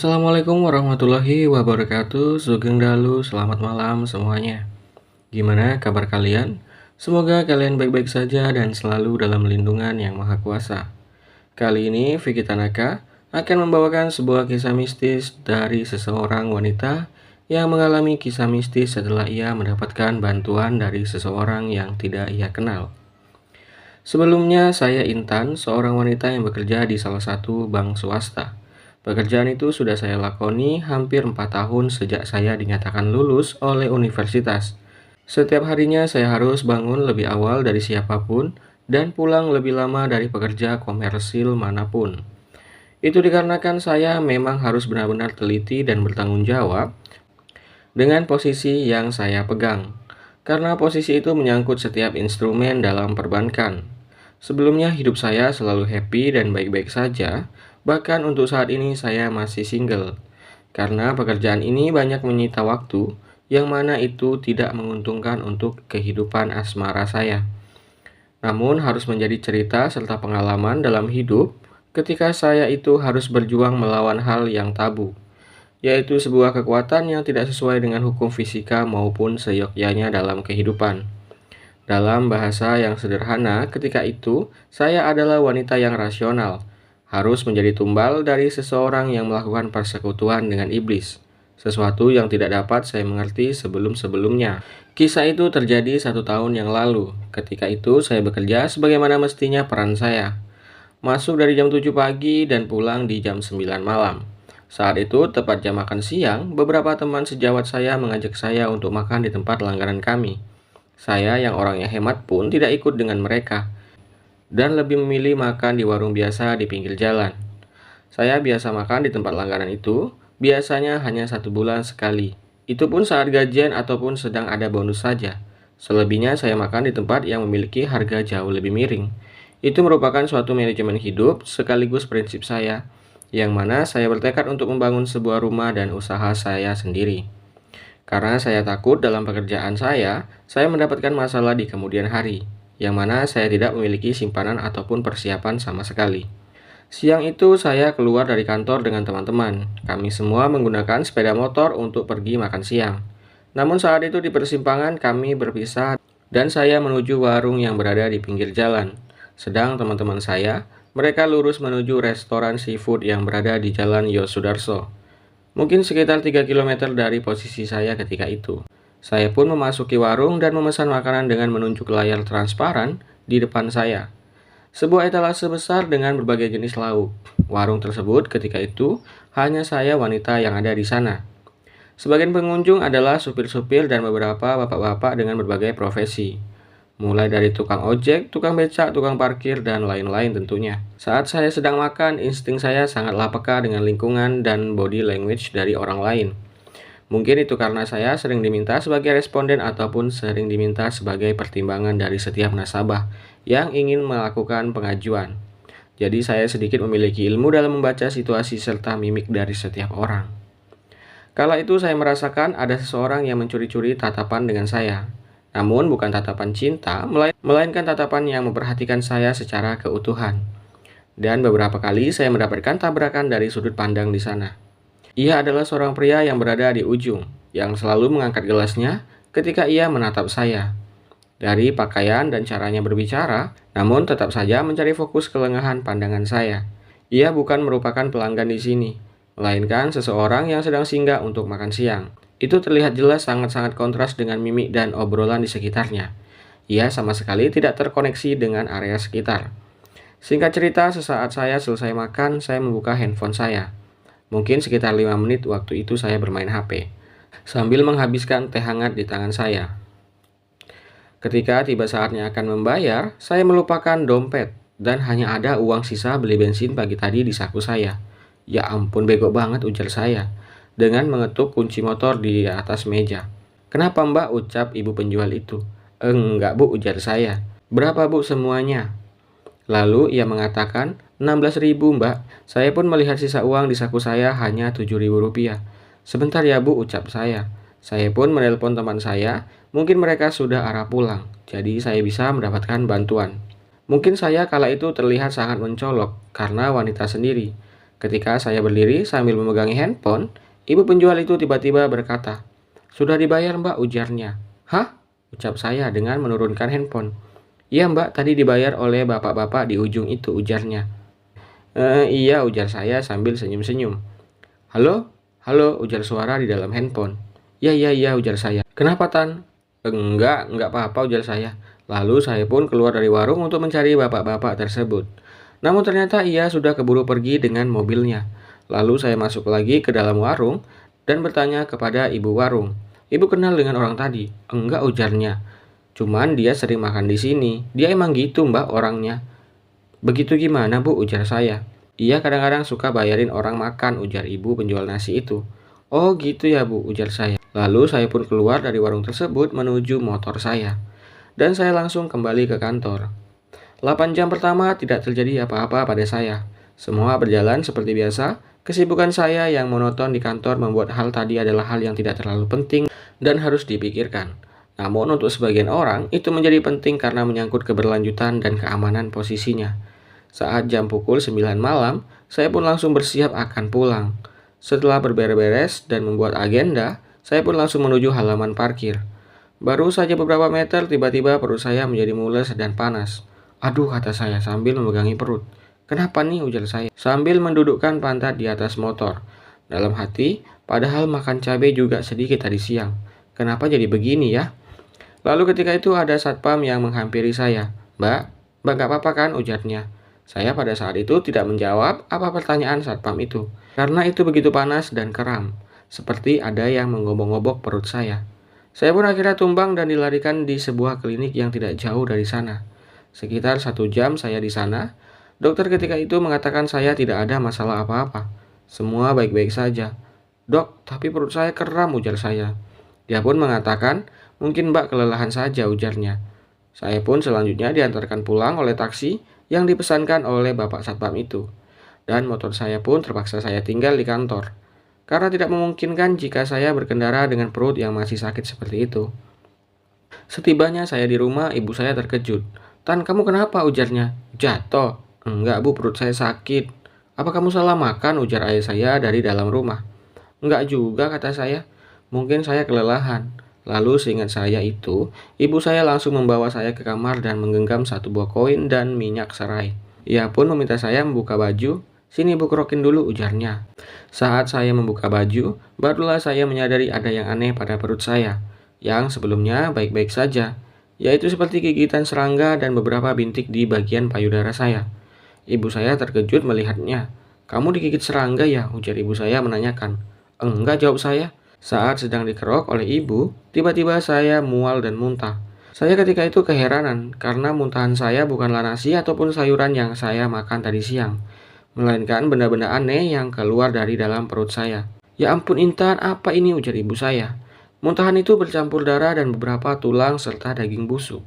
Assalamualaikum warahmatullahi wabarakatuh. Sugeng Dalu, selamat malam semuanya. Gimana kabar kalian? Semoga kalian baik-baik saja dan selalu dalam lindungan Yang Maha Kuasa. Kali ini Vicky Tanaka akan membawakan sebuah kisah mistis dari seseorang wanita yang mengalami kisah mistis setelah ia mendapatkan bantuan dari seseorang yang tidak ia kenal. Sebelumnya, saya Intan, seorang wanita yang bekerja di salah satu bank swasta. Pekerjaan itu sudah saya lakoni hampir 4 tahun sejak saya dinyatakan lulus oleh universitas. Setiap harinya saya harus bangun lebih awal dari siapapun dan pulang lebih lama dari pekerja komersil manapun. Itu dikarenakan saya memang harus benar-benar teliti dan bertanggung jawab dengan posisi yang saya pegang. Karena posisi itu menyangkut setiap instrumen dalam perbankan. Sebelumnya hidup saya selalu happy dan baik-baik saja, bahkan untuk saat ini saya masih single. Karena pekerjaan ini banyak menyita waktu, yang mana itu tidak menguntungkan untuk kehidupan asmara saya. Namun harus menjadi cerita serta pengalaman dalam hidup ketika saya itu harus berjuang melawan hal yang tabu, yaitu sebuah kekuatan yang tidak sesuai dengan hukum fisika maupun seyogyanya dalam kehidupan. Dalam bahasa yang sederhana, ketika itu saya adalah wanita yang rasional, harus menjadi tumbal dari seseorang yang melakukan persekutuan dengan iblis, sesuatu yang tidak dapat saya mengerti sebelum-sebelumnya. Kisah itu terjadi 1 tahun yang lalu. Ketika itu saya bekerja sebagaimana mestinya peran saya. Masuk dari jam 7 pagi dan pulang di jam 9 malam. Saat itu, tepat jam makan siang, beberapa teman sejawat saya mengajak saya untuk makan di tempat langganan kami. Saya yang orangnya hemat pun tidak ikut dengan mereka, dan lebih memilih makan di warung biasa di pinggir jalan. Saya biasa makan di tempat langganan itu, biasanya hanya 1 bulan sekali. Itu pun saat gajian ataupun sedang ada bonus saja. Selebihnya saya makan di tempat yang memiliki harga jauh lebih miring. Itu merupakan suatu manajemen hidup sekaligus prinsip saya, yang mana saya bertekad untuk membangun sebuah rumah dan usaha saya sendiri. Karena saya takut dalam pekerjaan saya mendapatkan masalah di kemudian hari, yang mana saya tidak memiliki simpanan ataupun persiapan sama sekali. Siang itu saya keluar dari kantor dengan teman-teman. Kami semua menggunakan sepeda motor untuk pergi makan siang. Namun saat itu di persimpangan kami berpisah dan saya menuju warung yang berada di pinggir jalan. Sedang teman-teman saya, mereka lurus menuju restoran seafood yang berada di Jalan Yosudarso. Mungkin sekitar 3 kilometer dari posisi saya ketika itu. Saya pun memasuki warung dan memesan makanan dengan menunjuk layar transparan di depan saya. Sebuah etalase besar dengan berbagai jenis lauk. Warung tersebut ketika itu hanya saya wanita yang ada di sana. Sebagian pengunjung adalah supir-supir dan beberapa bapak-bapak dengan berbagai profesi. Mulai dari tukang ojek, tukang becak, tukang parkir, dan lain-lain tentunya. Saat saya sedang makan, insting saya sangatlah peka dengan lingkungan dan body language dari orang lain. Mungkin itu karena saya sering diminta sebagai responden ataupun sering diminta sebagai pertimbangan dari setiap nasabah yang ingin melakukan pengajuan. Jadi saya sedikit memiliki ilmu dalam membaca situasi serta mimik dari setiap orang. Kala itu saya merasakan ada seseorang yang mencuri-curi tatapan dengan saya. Namun bukan tatapan cinta, melainkan tatapan yang memperhatikan saya secara keutuhan. Dan beberapa kali saya mendapatkan tabrakan dari sudut pandang di sana. Ia adalah seorang pria yang berada di ujung, yang selalu mengangkat gelasnya ketika ia menatap saya. Dari pakaian dan caranya berbicara, namun tetap saja mencari fokus kelengahan pandangan saya. Ia bukan merupakan pelanggan di sini, melainkan seseorang yang sedang singgah untuk makan siang. Itu terlihat jelas sangat-sangat kontras dengan mimik dan obrolan di sekitarnya. Ia sama sekali tidak terkoneksi dengan area sekitar. Singkat cerita, sesaat saya selesai makan, saya membuka handphone saya. Mungkin sekitar 5 menit waktu itu saya bermain HP, sambil menghabiskan teh hangat di tangan saya. Ketika tiba saatnya akan membayar, saya melupakan dompet, dan hanya ada uang sisa beli bensin pagi tadi di saku saya. Ya ampun, bego banget, ujar saya dengan mengetuk kunci motor di atas meja. "Kenapa mbak?" ucap ibu penjual itu. "Enggak bu," ujar saya. "Berapa bu semuanya?" Lalu ia mengatakan, 16.000 mbak. Saya pun melihat sisa uang di saku saya hanya 7.000 rupiah. "Sebentar ya bu," ucap saya. Saya pun menelpon teman saya, mungkin mereka sudah arah pulang, jadi saya bisa mendapatkan bantuan. Mungkin saya kala itu terlihat sangat mencolok, karena wanita sendiri. Ketika saya berdiri sambil memegangi handphone, ibu penjual itu tiba-tiba berkata, "Sudah dibayar Mbak," ujarnya. "Hah?" ucap saya dengan menurunkan handphone. "Iya Mbak, tadi dibayar oleh bapak-bapak di ujung itu," ujarnya. Iya," ujar saya sambil senyum-senyum. "Halo? Halo?" ujar suara di dalam handphone. "Ya, ya, ya," ujar saya. "Kenapa Tan?" Enggak apa-apa," ujar saya. Lalu saya pun keluar dari warung untuk mencari bapak-bapak tersebut. Namun ternyata ia sudah keburu pergi dengan mobilnya. Lalu saya masuk lagi ke dalam warung dan bertanya kepada ibu warung. "Ibu kenal dengan orang tadi?" "Enggak," ujarnya. "Cuman dia sering makan di sini. Dia emang gitu Mbak orangnya." "Begitu gimana Bu?" ujar saya. "Iya kadang-kadang suka bayarin orang makan," ujar ibu penjual nasi itu. "Oh gitu ya Bu," ujar saya. Lalu saya pun keluar dari warung tersebut menuju motor saya. Dan saya langsung kembali ke kantor. 8 jam pertama tidak terjadi apa-apa pada saya. Semua berjalan seperti biasa. Kesibukan saya yang monoton di kantor membuat hal tadi adalah hal yang tidak terlalu penting dan harus dipikirkan. Namun untuk sebagian orang itu menjadi penting karena menyangkut keberlanjutan dan keamanan posisinya. Saat jam pukul 9 malam, saya pun langsung bersiap akan pulang. Setelah berberes-beres dan membuat agenda, saya pun langsung menuju halaman parkir. Baru saja beberapa meter, tiba-tiba perut saya menjadi mules dan panas. "Aduh," kata saya sambil memegangi perut. "Kenapa nih?" ujar saya sambil mendudukkan pantat di atas motor. Dalam hati, padahal makan cabai juga sedikit tadi siang. Kenapa jadi begini ya? Lalu ketika itu ada satpam yang menghampiri saya. "Mbak, Mbak gak apa-apa kan?" ujarnya. Saya pada saat itu tidak menjawab apa pertanyaan satpam itu, karena itu begitu panas dan kram, seperti ada yang menggobok-gobok perut saya. Saya pun akhirnya tumbang dan dilarikan di sebuah klinik yang tidak jauh dari sana. Sekitar 1 jam saya di sana. Dokter ketika itu mengatakan saya tidak ada masalah apa-apa. Semua baik-baik saja. "Dok, tapi perut saya kram," ujar saya. Dia pun mengatakan, "Mungkin Mbak kelelahan saja," ujarnya. Saya pun selanjutnya diantarkan pulang oleh taksi yang dipesankan oleh Bapak Satpam itu. Dan motor saya pun terpaksa saya tinggal di kantor. Karena tidak memungkinkan jika saya berkendara dengan perut yang masih sakit seperti itu. Setibanya saya di rumah, ibu saya terkejut. "Tan, kamu kenapa?" ujarnya. "Jatuh." "Enggak Bu, perut saya sakit." "Apa kamu salah makan?" ujar ayah saya dari dalam rumah. "Enggak juga," kata saya. "Mungkin saya kelelahan." Lalu seingat saya itu, ibu saya langsung membawa saya ke kamar dan menggenggam satu buah koin dan minyak serai. Ia pun meminta saya membuka baju. "Sini Bu, kerokin dulu," ujarnya. Saat saya membuka baju, barulah saya menyadari ada yang aneh pada perut saya, yang sebelumnya baik-baik saja, yaitu seperti gigitan serangga dan beberapa bintik di bagian payudara saya. Ibu saya terkejut melihatnya. "Kamu digigit serangga ya?" ujar ibu saya menanyakan. "Enggak," jawab saya. Saat sedang dikerok oleh ibu, tiba-tiba saya mual dan muntah. Saya ketika itu keheranan karena muntahan saya bukanlah nasi ataupun sayuran yang saya makan tadi siang, melainkan benda-benda aneh yang keluar dari dalam perut saya. "Ya ampun Intan, apa ini?" ujar ibu saya. Muntahan itu bercampur darah dan beberapa tulang serta daging busuk.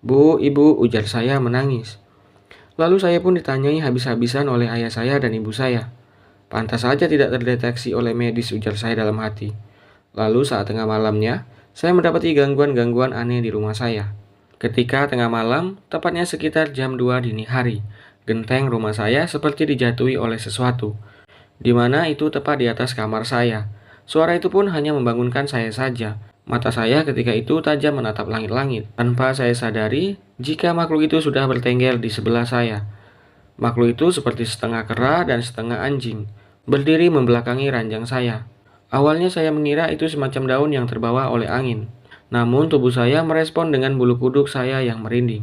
"Bu, ibu," ujar saya menangis. Lalu saya pun ditanyai habis-habisan oleh ayah saya dan ibu saya. "Pantas saja tidak terdeteksi oleh medis," ujar saya dalam hati. Lalu saat tengah malamnya, saya mendapati gangguan-gangguan aneh di rumah saya. Ketika tengah malam, tepatnya sekitar jam 2 dini hari, genteng rumah saya seperti dijatuhi oleh sesuatu, di mana itu tepat di atas kamar saya. Suara itu pun hanya membangunkan saya saja. Mata saya ketika itu tajam menatap langit-langit, tanpa saya sadari jika makhluk itu sudah bertengger di sebelah saya. Makhluk itu seperti setengah kera dan setengah anjing, berdiri membelakangi ranjang saya. Awalnya saya mengira itu semacam daun yang terbawa oleh angin. Namun tubuh saya merespon dengan bulu kuduk saya yang merinding.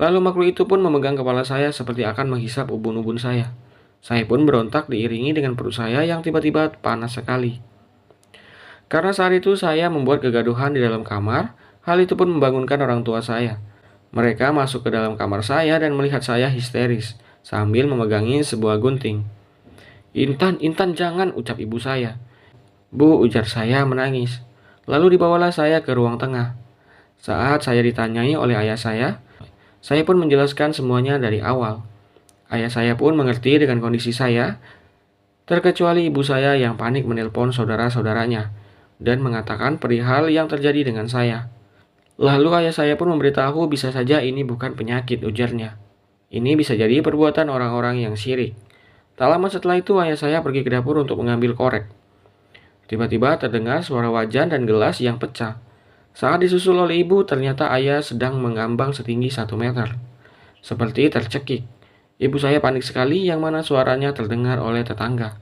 Lalu makhluk itu pun memegang kepala saya seperti akan menghisap ubun-ubun saya. Saya pun berontak diiringi dengan perut saya yang tiba-tiba panas sekali. Karena saat itu saya membuat kegaduhan di dalam kamar, hal itu pun membangunkan orang tua saya. Mereka masuk ke dalam kamar saya dan melihat saya histeris, sambil memegangi sebuah gunting. "Intan, Intan jangan," ucap ibu saya. "Bu," ujar saya menangis. Lalu dibawalah saya ke ruang tengah. Saat saya ditanyai oleh ayah saya pun menjelaskan semuanya dari awal. Ayah saya pun mengerti dengan kondisi saya, terkecuali ibu saya yang panik menelpon saudara-saudaranya dan mengatakan perihal yang terjadi dengan saya. Lalu ayah saya pun memberitahu bisa saja ini bukan penyakit, ujarnya. Ini bisa jadi perbuatan orang-orang yang syirik. Tak lama setelah itu ayah saya pergi ke dapur untuk mengambil korek. Tiba-tiba terdengar suara wajan dan gelas yang pecah. Saat disusul oleh ibu, ternyata ayah sedang mengambang setinggi 1 meter. Seperti tercekik. Ibu saya panik sekali yang mana suaranya terdengar oleh tetangga.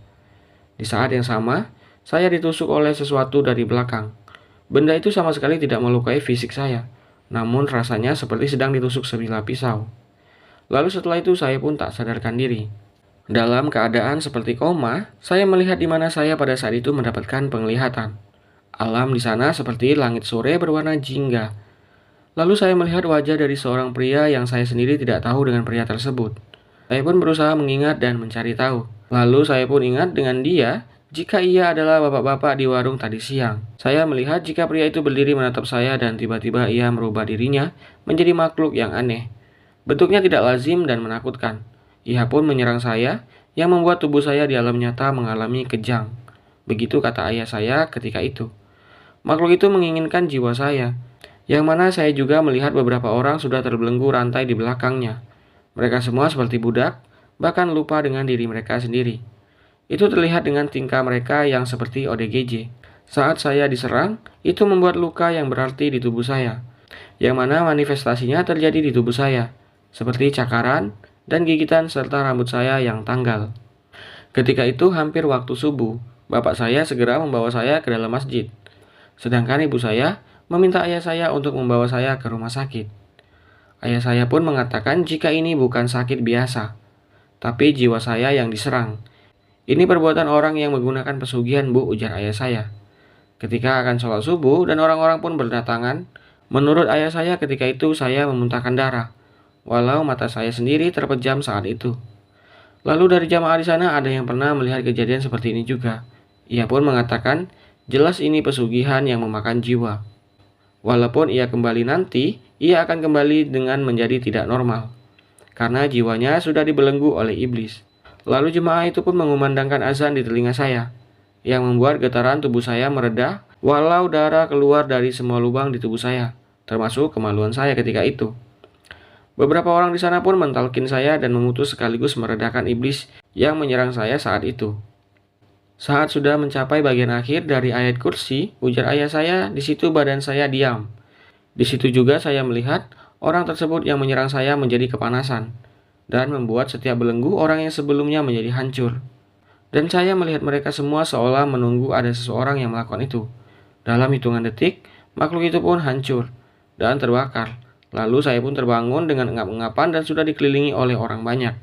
Di saat yang sama, saya ditusuk oleh sesuatu dari belakang. Benda itu sama sekali tidak melukai fisik saya, namun rasanya seperti sedang ditusuk sebilah pisau. Lalu setelah itu saya pun tak sadarkan diri. Dalam keadaan seperti koma, saya melihat di mana saya pada saat itu mendapatkan penglihatan. Alam di sana seperti langit sore berwarna jingga. Lalu saya melihat wajah dari seorang pria yang saya sendiri tidak tahu dengan pria tersebut. Saya pun berusaha mengingat dan mencari tahu. Lalu saya pun ingat dengan dia jika ia adalah bapak-bapak di warung tadi siang. Saya melihat jika pria itu berdiri menatap saya dan tiba-tiba ia merubah dirinya menjadi makhluk yang aneh. Bentuknya tidak lazim dan menakutkan. Ia pun menyerang saya yang membuat tubuh saya di alam nyata mengalami kejang. Begitu kata ayah saya ketika itu. Makhluk itu menginginkan jiwa saya, yang mana saya juga melihat beberapa orang sudah terbelenggu rantai di belakangnya. Mereka semua seperti budak, bahkan lupa dengan diri mereka sendiri. Itu terlihat dengan tingkah mereka yang seperti ODGJ. Saat saya diserang, itu membuat luka yang berarti di tubuh saya, yang mana manifestasinya terjadi di tubuh saya, seperti cakaran dan gigitan serta rambut saya yang tanggal. Ketika itu hampir waktu subuh, bapak saya segera membawa saya ke dalam masjid. Sedangkan ibu saya meminta ayah saya untuk membawa saya ke rumah sakit. Ayah saya pun mengatakan jika ini bukan sakit biasa, tapi jiwa saya yang diserang. Ini perbuatan orang yang menggunakan pesugihan, Bu, ujar ayah saya. Ketika akan sholat subuh dan orang-orang pun berdatangan, menurut ayah saya ketika itu saya memuntahkan darah, walau mata saya sendiri terpejam saat itu. Lalu dari jamaah di sana ada yang pernah melihat kejadian seperti ini juga. Ia pun mengatakan, jelas ini pesugihan yang memakan jiwa. Walaupun ia kembali nanti, ia akan kembali dengan menjadi tidak normal, karena jiwanya sudah dibelenggu oleh iblis. Lalu jemaah itu pun mengumandangkan azan di telinga saya, yang membuat getaran tubuh saya mereda, walau darah keluar dari semua lubang di tubuh saya, termasuk kemaluan saya ketika itu. Beberapa orang di sana pun mentalkin saya dan memutus sekaligus meredakan iblis yang menyerang saya saat itu. Saat sudah mencapai bagian akhir dari ayat kursi, ujar ayah saya, di situ badan saya diam. Di situ juga saya melihat orang tersebut yang menyerang saya menjadi kepanasan dan membuat setiap belenggu orang yang sebelumnya menjadi hancur. Dan saya melihat mereka semua seolah menunggu ada seseorang yang melakukan itu. Dalam hitungan detik, makhluk itu pun hancur dan terbakar. Lalu saya pun terbangun dengan engap-engapan dan sudah dikelilingi oleh orang banyak.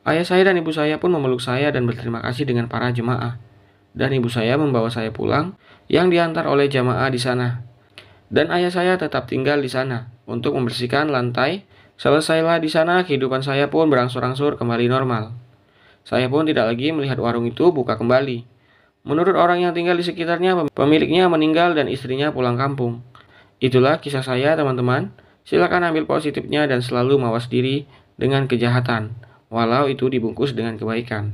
Ayah saya dan ibu saya pun memeluk saya dan berterima kasih dengan para jemaah. Dan ibu saya membawa saya pulang yang diantar oleh jamaah di sana. Dan ayah saya tetap tinggal di sana untuk membersihkan lantai. Selesailah di sana, kehidupan saya pun berangsur-angsur kembali normal. Saya pun tidak lagi melihat warung itu buka kembali. Menurut orang yang tinggal di sekitarnya, pemiliknya meninggal dan istrinya pulang kampung. Itulah kisah saya, teman-teman. Silakan ambil positifnya dan selalu mawas diri dengan kejahatan, walau itu dibungkus dengan kebaikan.